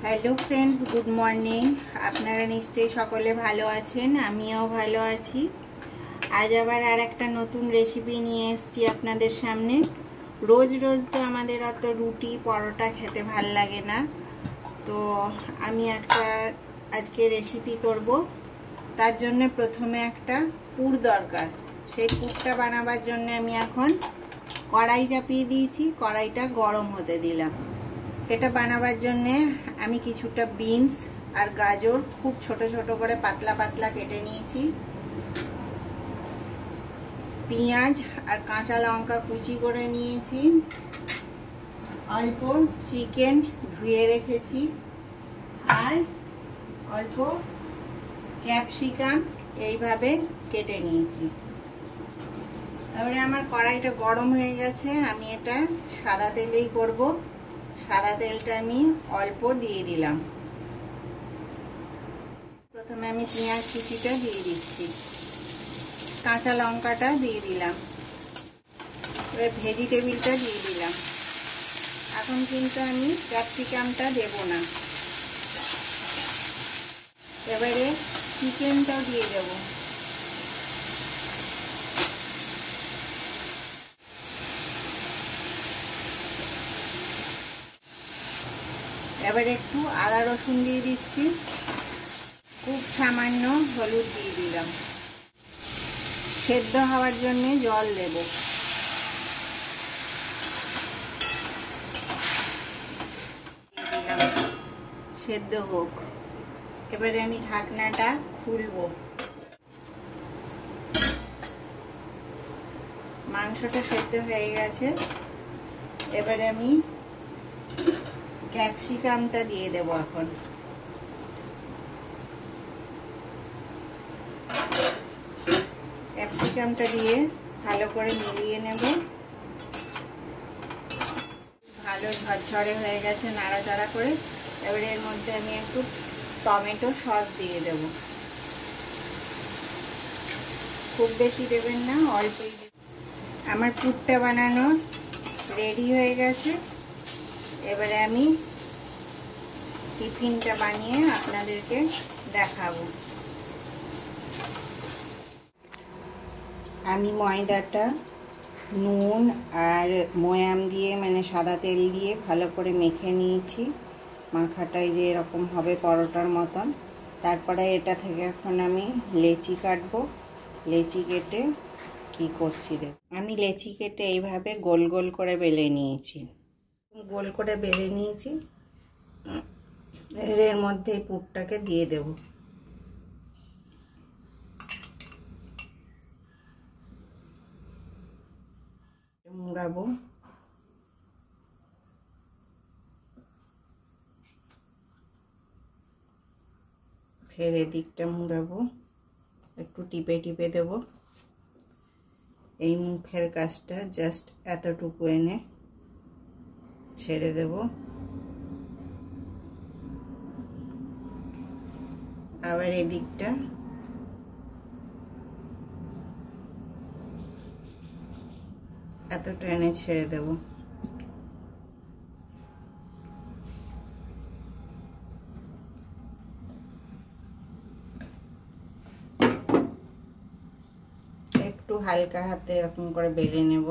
Hello friends, good morning. আপনারা নিশ্চয়ই সকলে ভালো আছেন, আমিও ভালো আছি। আজ আবার আর একটা নতুন রেসিপি নিয়ে এসেছি আপনাদের সামনে। রোজ রোজ তো আমাদের অত রুটি পরোটা খেতে ভাল লাগে না, তো আমি একটা আজকে রেসিপি করব। তার জন্য প্রথমে একটা পুর দরকার। সেই পুরটা বানাবার জন্য আমি এখন কড়াই চাপিয়ে দিয়েছি, কড়াইটা গরম হতে দিলাম। এটা বানাবার জন্যে আমি কিছুটা বিনস আর গাজর খুব ছোট ছোট করে পাতলা পাতলা কেটে নিয়েছি। পেঁয়াজ আর কাঁচা লঙ্কা কুচি করে নিয়েছি। অল্প চিকেন ধুয়ে রেখেছি আর অল্প ক্যাপসিকাম এইভাবে কেটে নিয়েছি। এবারে আমার কড়াইটা গরম হয়ে গেছে, আমি এটা সাদা তেলেই করব। সাদা তেলটা আমি অল্প দিয়ে দিলাম। প্রথমে আমি পেঁয়াজ কুচিটা দিয়ে দিচ্ছি, কাঁচা লঙ্কাটা দিয়ে দিলাম, এবার ভেজিটেবিলটা দিয়ে দিলাম। এখন কিন্তু আমি ক্যাপসিকামটা দেব না। এবারে চিকেনটাও দিয়ে দেব। এবার একটু আদা রসুন দিয়ে দিচ্ছি, খুব সামান্য হলুদ দিয়ে দিলাম। সেদ্ধ হওয়ার জন্য জল দেব। সেদ্ধ হোক। এবারে আমি ঢাকনাটা খুলবো। মাংসটা সেদ্ধ হয়ে গেছে। এবারে আমি ক্যাপসিকামটা দিয়ে দেব। এখন ক্যাপসিকামটা দিয়ে ভালো করে মিলিয়ে নেব। ভালো ঝরঝরে হয়ে গেছে, নাড়াচাড়া করে। এবারে এর মধ্যে আমি একটু টমেটো সস দিয়ে দেব। খুব বেশি দেবেন না, অল্পই। আমার পুরটা বানানো রেডি হয়ে গেছে। এবারে আমি টিফিনটা বানিয়ে আপনাদেরকে দেখাবো। আমি ময়দাটা নুন আর ময়াম দিয়ে, মানে সাদা তেল দিয়ে ভালো করে মেখে নিয়েছি। মাখাটাই যে এরকম হবে পরোটার মতন। তারপরে এটা থেকে এখন আমি লেচি কাটবো। লেচি কেটে কি করছি দেখ, আমি লেচি কেটে এইভাবে গোল গোল করে বেলে নিয়েছি। গোল করে বেলে নিয়েছি। এর মধ্যে এই পুরটাকে দিয়ে দেব। মুড়াবো। ফের এদিকটা মুড়াবো, একটু টিপে টিপে দেব। এই মুখের কাজটা জাস্ট এতটুকু এনে ছেড়ে দেব। আবার এদিকটা এতটা এনে ছেড়ে দেব। একটু হালকা হাতে এরকম করে বেলে নেব।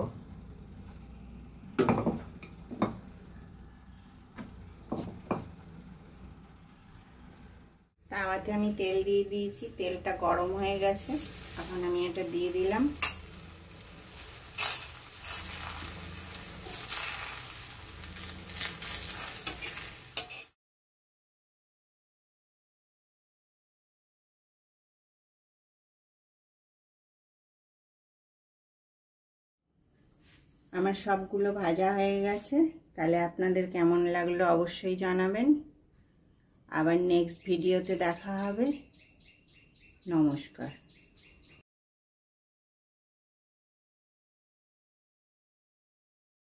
তাওয়াতে আমি তেল দিয়ে দিয়েছি, তেলটা গরম হয়ে গেছে। এখন আমি এটা দিয়ে দিলাম। আমার সবগুলো ভাজা হয়ে গেছে। তাহলে আপনাদের কেমন লাগলো অবশ্যই জানাবেন। আবার নেক্সট ভিডিওতে দেখা হবে। নমস্কার।